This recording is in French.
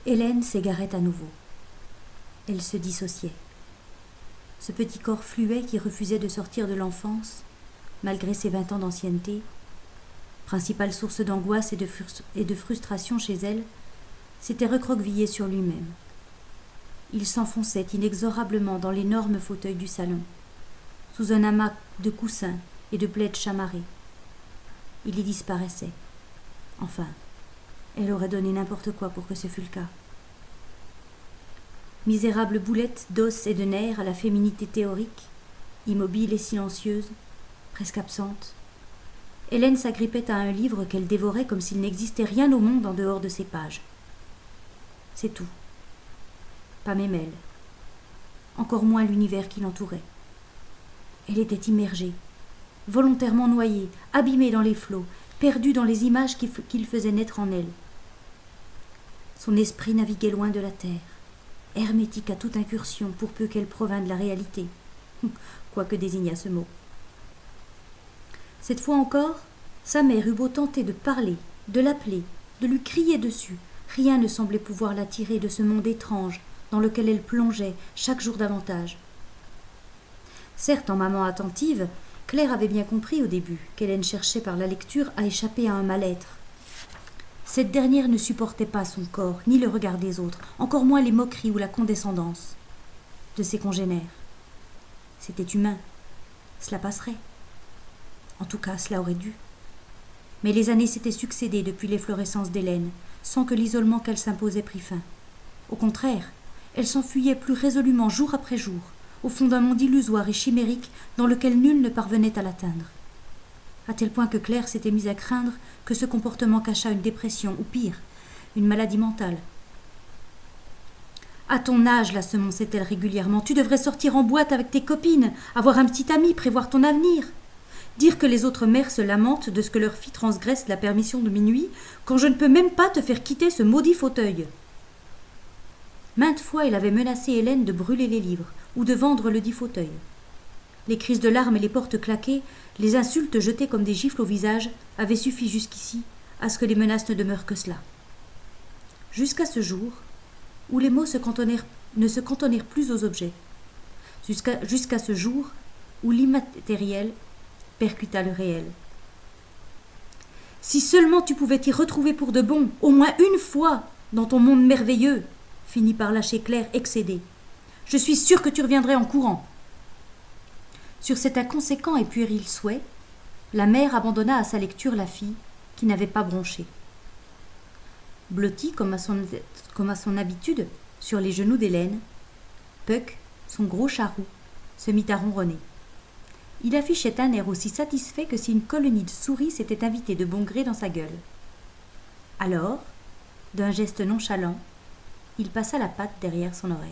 Hélène s'égarait à nouveau. Elle se dissociait. Ce petit corps fluet qui refusait de sortir de l'enfance, malgré ses 20 ans d'ancienneté, principale source d'angoisse et de frustration chez elle, s'était recroquevillé sur lui-même. Il s'enfonçait inexorablement dans l'énorme fauteuil du salon, sous un amas de coussins et de plaids chamarrés. Il y disparaissait. Enfin, elle aurait donné n'importe quoi pour que ce fût le cas. Misérable boulette d'os et de nerfs à la féminité théorique, immobile et silencieuse, presque absente, Hélène s'agrippait à un livre qu'elle dévorait comme s'il n'existait rien au monde en dehors de ses pages. C'est tout. Pas même elle. Encore moins l'univers qui l'entourait. Elle était immergée, volontairement noyée, abîmée dans les flots, perdue dans les images qu'il faisait naître en elle. Son esprit naviguait loin de la terre, hermétique à toute incursion pour peu qu'elle provînt de la réalité, quoi que désignât ce mot. Cette fois encore, sa mère eut beau tenter de parler, de l'appeler, de lui crier dessus, rien ne semblait pouvoir la tirer de ce monde étrange dans lequel elle plongeait chaque jour davantage. Certes, en maman attentive, Claire avait bien compris au début qu'Hélène cherchait par la lecture à échapper à un mal-être. Cette dernière ne supportait pas son corps, ni le regard des autres, encore moins les moqueries ou la condescendance de ses congénères. C'était humain, cela passerait. En tout cas, cela aurait dû. Mais les années s'étaient succédé depuis l'efflorescence d'Hélène, sans que l'isolement qu'elle s'imposait prît fin. Au contraire, elle s'enfuyait plus résolument jour après jour, au fond d'un monde illusoire et chimérique dans lequel nul ne parvenait à l'atteindre. À tel point que Claire s'était mise à craindre que ce comportement cachât une dépression, ou pire, une maladie mentale. « À ton âge, la semonçait-elle régulièrement, tu devrais sortir en boîte avec tes copines, avoir un petit ami, prévoir ton avenir. Dire que les autres mères se lamentent de ce que leur fille transgresse la permission de minuit, quand je ne peux même pas te faire quitter ce maudit fauteuil. » Maintes fois, elle avait menacé Hélène de brûler les livres, ou de vendre le dit fauteuil. Les crises de larmes et les portes claquées, les insultes jetées comme des gifles au visage, avaient suffi jusqu'ici à ce que les menaces ne demeurent que cela. Jusqu'à ce jour, où les mots ne se cantonnèrent plus aux objets. Jusqu'à ce jour, où l'immatériel percuta le réel. Si seulement tu pouvais t'y retrouver pour de bon, au moins une fois, dans ton monde merveilleux, finit par lâcher Claire excédée. Je suis sûre que tu reviendrais en courant. Sur cet inconséquent et puéril souhait, la mère abandonna à sa lecture la fille qui n'avait pas bronché. Blottie comme à son habitude sur les genoux d'Hélène, Puck, son gros charroux, se mit à ronronner. Il affichait un air aussi satisfait que si une colonie de souris s'était invitée de bon gré dans sa gueule. Alors, d'un geste nonchalant, il passa la patte derrière son oreille.